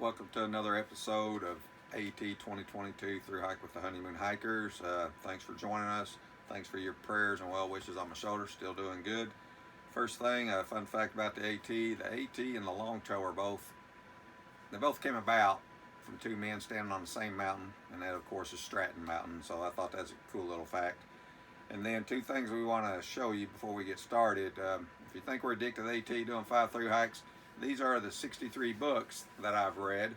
Welcome to another episode of AT 2022 Through Hike with the Honeymoon Hikers. Thanks for joining us. Thanks for your prayers and well wishes on my shoulder. Still doing good. First thing, a fun fact about the AT. The AT and the Long Trail are both came about from two men standing on the same mountain, and that of course is Stratton Mountain. So I thought that's a cool little fact. And then two things we want to show you before we get started. If you think we're addicted to the AT doing 5 through hikes, these are the 63 books that I've read.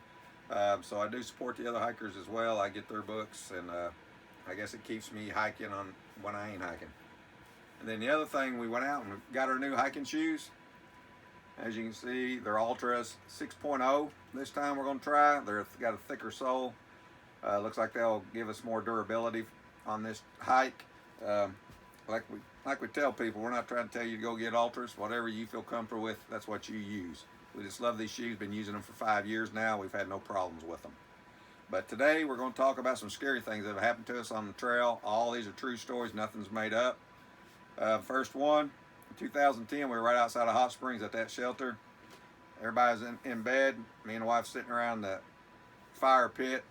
So I do support the other hikers as well. I get their books, and I guess it keeps me hiking on when I ain't hiking. And then the other thing, we went out and got our new hiking shoes. As you can see, they're Ultras 6.0. This time we're going to try. They've got a thicker sole. Looks like they'll give us more durability on this hike. Like we tell people, we're not trying to tell you to go get Ultras. Whatever you feel comfortable with, that's what you use. We just love these shoes. Been using them for 5 years now. We've had no problems with them. But today we're going to talk about some scary things that have happened to us on the trail. All these are true stories. Nothing's made up. First one, in 2010, we were right outside of Hot Springs at that shelter. Everybody's in bed. Me and the wife sitting around the fire pit.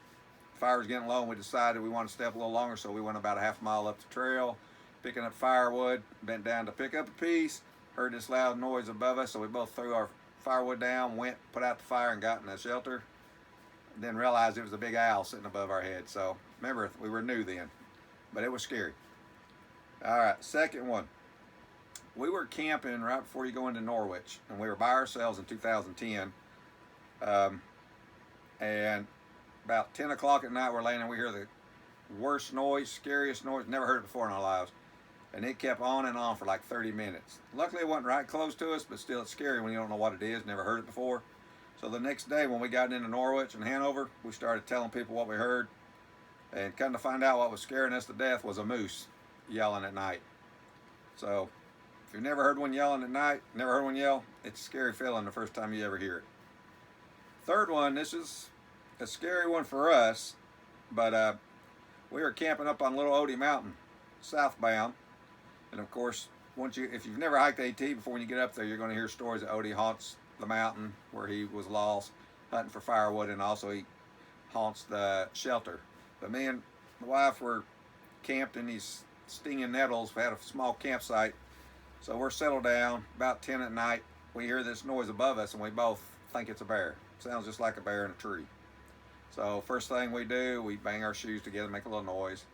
Fire was getting low, and we decided we wanted to step a little longer, so we went about a half mile up the trail, picking up firewood, bent down to pick up a piece, heard this loud noise above us, so we both threw our firewood down, went, put out the fire, and got in the shelter. Then realized it was a big owl sitting above our head. So remember, we were new then, but it was scary. All right, second one. We were camping right before you go into Norwich, and we were by ourselves in 2010. And about 10 o'clock at night, we're laying there, we hear the worst noise, scariest noise, never heard it before in our lives. And it kept on and on for like 30 minutes. Luckily, it wasn't right close to us, but still it's scary when you don't know what it is, never heard it before. So the next day when we got into Norwich and Hanover, we started telling people what we heard. And come to find out what was scaring us to death was a moose yelling at night. So if you've never heard one yelling at night, never heard one yell, it's a scary feeling the first time you ever hear it. Third one, this is a scary one for us, but we were camping up on Little Odie Mountain, southbound. And of course, if you've never hiked AT before, when you get up there, you're going to hear stories that Odie haunts the mountain where he was lost, hunting for firewood, and also he haunts the shelter. But me and the wife were camped in these stinging nettles. We had a small campsite, so we're settled down. About 10 at night, we hear this noise above us, and we both think it's a bear. Sounds just like a bear in a tree. So first thing we do, we bang our shoes together, make a little noise.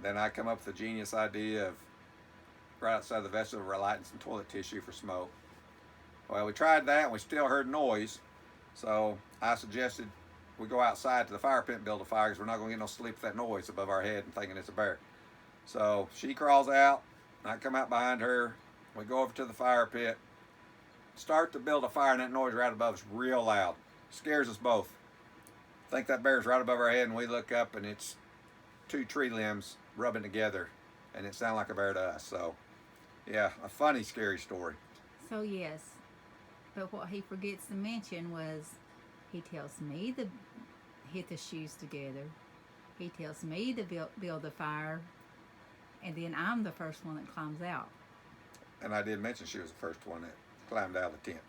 Then I come up with the genius idea of right outside the vestibule, we're lighting some toilet tissue for smoke. Well, we tried that, and we still heard noise. So I suggested we go outside to the fire pit and build a fire, because we're not going to get no sleep with that noise above our head and thinking it's a bear. So she crawls out, and I come out behind her. We go over to the fire pit, start to build a fire, and that noise right above us real loud. Scares us both. Think that bear's right above our head, and we look up, and it's 2 tree limbs rubbing together, and it sounded like a bear to us. So yeah, a funny, scary story. So yes, but what he forgets to mention was he tells me to hit the shoes together. He tells me to build the fire, and then I'm the first one that climbs out. And I did mention she was the first one that climbed out of the tent.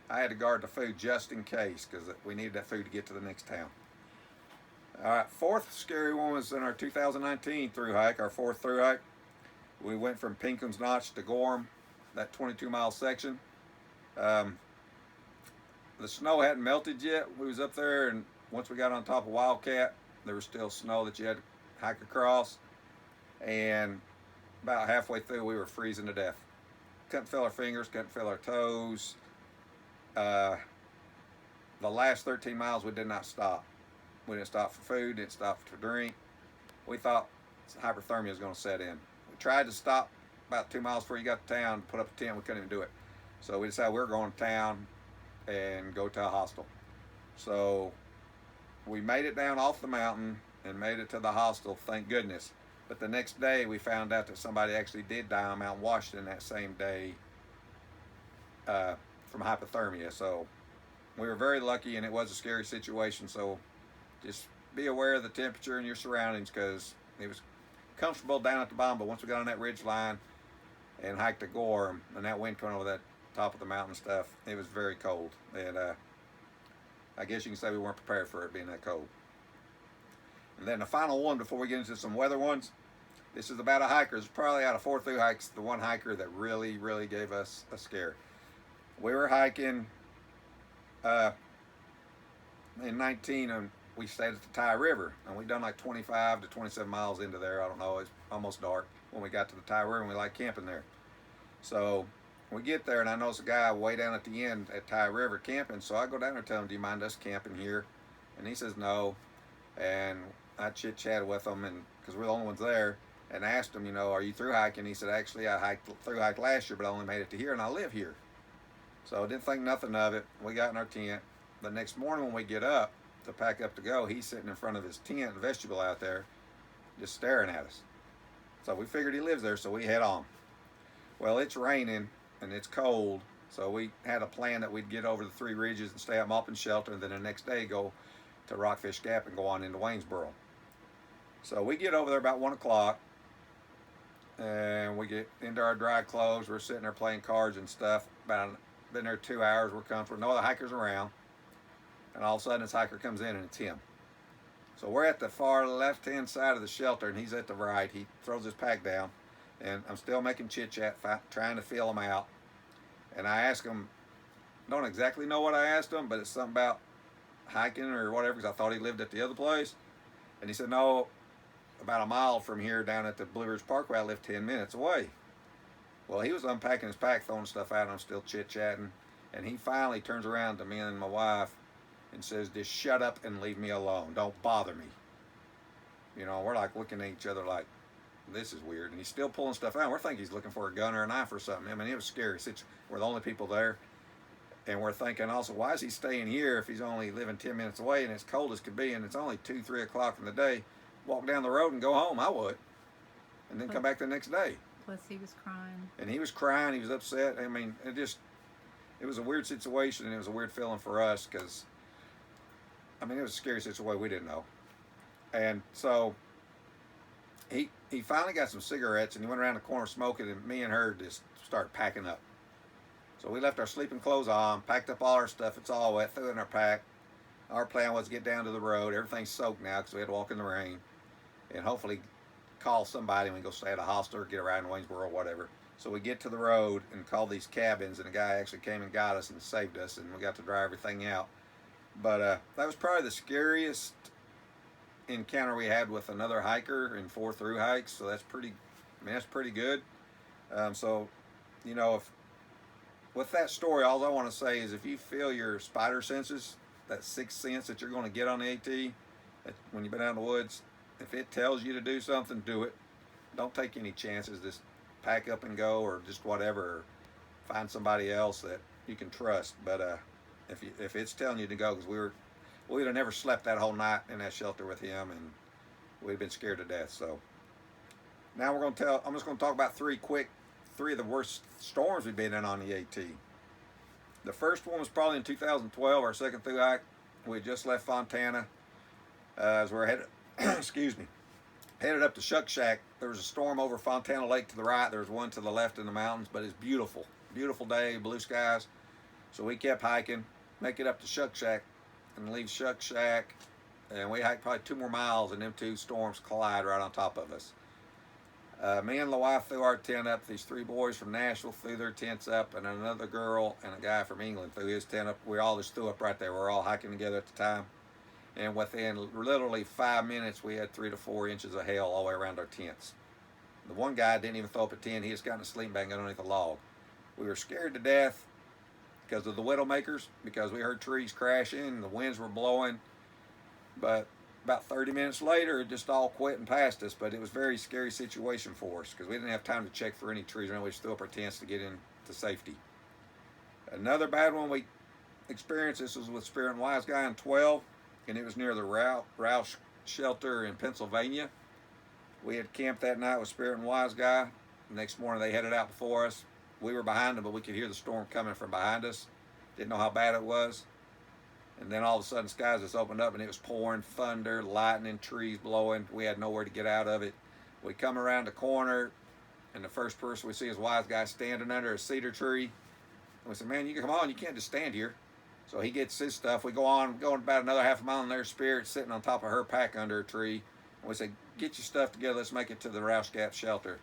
I had to guard the food just in case, because we needed that food to get to the next town. All right, fourth scary one was in our 2019 through hike, our fourth through hike. We went from Pinken's Notch to Gorham, that 22-mile section. The snow hadn't melted yet. We was up there, and once we got on top of Wildcat, there was still snow that you had to hike across. And about halfway through, we were freezing to death. Couldn't feel our fingers, couldn't feel our toes. The last 13 miles, we did not stop. We didn't stop for food, didn't stop for drink. We thought hypothermia was going to set in. We tried to stop about 2 miles before you got to town, put up a tent. We couldn't even do it. So we decided we were going to town and go to a hostel. So we made it down off the mountain and made it to the hostel, thank goodness. But the next day, we found out that somebody actually did die on Mount Washington that same day from hypothermia. So we were very lucky, and it was a scary situation. So just be aware of the temperature and your surroundings, because it was comfortable down at the bottom, but once we got on that ridge line and hiked to Gorham, and that wind coming over that top of the mountain stuff, it was very cold. And I guess you can say we weren't prepared for it being that cold. And then the final one before we get into some weather ones. This is about a hiker. It's probably out of 4 through hikes, the one hiker that really, really gave us a scare. We were hiking in 19 and we stayed at the Ty River, and we done like 25 to 27 miles into there. I don't know, it's almost dark when we got to the Ty River, and we like camping there. So we get there, and I notice a guy way down at the end at Ty River camping. So I go down there and tell him, do you mind us camping here? And he says no. And I chit chatted with him, and because we're the only ones there, and asked him, are you through hiking? He said, actually, I through hiked last year, but I only made it to here, and I live here. So I didn't think nothing of it. We got in our tent. The next morning when we get up to pack up to go, he's sitting in front of his tent, vestibule out there, just staring at us. So we figured he lives there, so we head on. Well, it's raining and it's cold, so we had a plan that we'd get over the 3 ridges and stay at Maupin Shelter, and then the next day go to Rockfish Gap and go on into Waynesboro. So we get over there about 1 o'clock, and we get into our dry clothes. We're sitting there playing cards and stuff. Been there 2 hours. We're comfortable. No other hikers around. And all of a sudden, this hiker comes in, and it's him. So we're at the far left-hand side of the shelter, and he's at the right. He throws his pack down, and I'm still making chit-chat, trying to feel him out. And I ask him, don't exactly know what I asked him, but it's something about hiking or whatever, because I thought he lived at the other place. And he said, no, about a mile from here down at the Blue Ridge Parkway, I live 10 minutes away. Well, he was unpacking his pack, throwing stuff out, and I'm still chit-chatting. And he finally turns around to me and my wife and says, just shut up and leave me alone. Don't bother me. We're like looking at each other like, this is weird. And he's still pulling stuff out. We're thinking he's looking for a gun or a knife or something. I mean, it was scary. We're the only people there. And we're thinking also, why is he staying here if he's only living 10 minutes away and it's cold as could be and it's only 2, 3 o'clock in the day? Walk down the road and go home. I would. And then come back the next day. Plus he was crying. And he was crying. He was upset. I mean, it was a weird situation, and it was a weird feeling for us because, it was a scary situation. We didn't know. And so he finally got some cigarettes, and he went around the corner smoking, and me and her just started packing up. So we left our sleeping clothes on, packed up all our stuff. It's all wet, threw it in our pack. Our plan was to get down to the road. Everything's soaked now because we had to walk in the rain, and hopefully call somebody and we go stay at a hostel or get a ride in Waynesboro or whatever. So we get to the road and call these cabins, and a guy actually came and got us and saved us, and we got to dry everything out. But that was probably the scariest encounter we had with another hiker in 4 through hikes. So that's pretty good. If with that story, all I want to say is if you feel your spider senses, that 6th sense that you're going to get on the AT, when you've been out in the woods, if it tells you to do something, do it. Don't take any chances. Just pack up and go, or just whatever. Or find somebody else that you can trust. But if it's telling you to go, because we'd have never slept that whole night in that shelter with him, and we'd been scared to death. So now I'm just going to talk about 3 of the worst storms we've been in on the AT. The first one was probably in 2012, our 2nd through hike. We had just left Fontana as we're headed, headed up to Shuck Shack. There was a storm over Fontana Lake to the right. There was one to the left in the mountains, but it's beautiful. Beautiful day, blue skies. So we kept hiking, make it up to Shuck Shack, and leave Shuck Shack, and we hiked probably 2 more miles, and them 2 storms collide right on top of us. Me and the wife threw our tent up. These 3 boys from Nashville threw their tents up, and another girl and a guy from England threw his tent up. We all just threw up right there. We were all hiking together at the time. And within literally 5 minutes, we had 3 to 4 inches of hail all the way around our tents. The one guy didn't even throw up a tent. He just got in a sleeping bag underneath a log. We were scared to death because of the widowmakers, because we heard trees crashing, the winds were blowing. But about 30 minutes later, it just all quit and passed us. But it was a very scary situation for us because we didn't have time to check for any trees. We just threw up our tents to get into safety. Another bad one we experienced, this was with Spirit and Wise Guy in 12, and it was near the Roush shelter in Pennsylvania. We had camped that night with Spirit and Wise Guy. The next morning they headed out before us. We were behind them, but we could hear the storm coming from behind us. Didn't know how bad it was. And then all of a sudden, skies just opened up, and it was pouring thunder, lightning, trees blowing. We had nowhere to get out of it. We come around the corner, and the first person we see is Wise Guy standing under a cedar tree. And we said, man, you come on, you can't just stand here. So he gets his stuff. We going about another half a mile, and there's Spirit sitting on top of her pack under a tree. And we said, get your stuff together. Let's make it to the Rouse Gap shelter.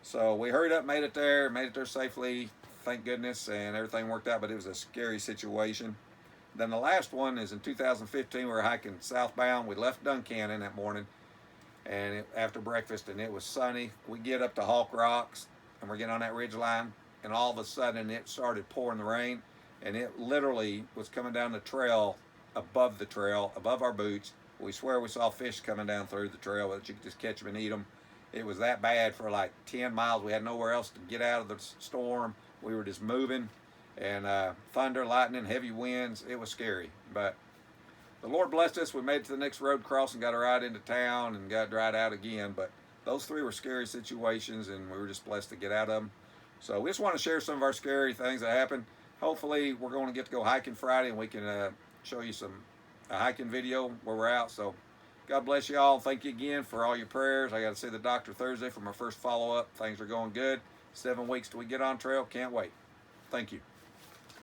So we hurried up, made it there safely, thank goodness, and everything worked out, but it was a scary situation. Then the last one is in 2015. We were hiking southbound. We left Duncannon that morning and after breakfast, and it was sunny. We get up to Hawk Rocks, and we're getting on that ridge line, and all of a sudden it started pouring the rain, and it literally was coming down the trail, above our boots. We swear we saw fish coming down through the trail, but you could just catch them and eat them. It was that bad for like 10 miles. We had nowhere else to get out of the storm. We were just moving, and thunder, lightning, heavy winds. It was scary, but the Lord blessed us. We made it to the next road crossing, got a ride into town, and got dried out again. But those three were scary situations, and we were just blessed to get out of them. So we just want to share some of our scary things that happened. Hopefully, we're going to get to go hiking Friday, and we can show you a hiking video where we're out. So God bless you all. Thank you again for all your prayers. I got to see the doctor Thursday for my first follow-up. Things are going good. 7 weeks till we get on trail. Can't wait. Thank you.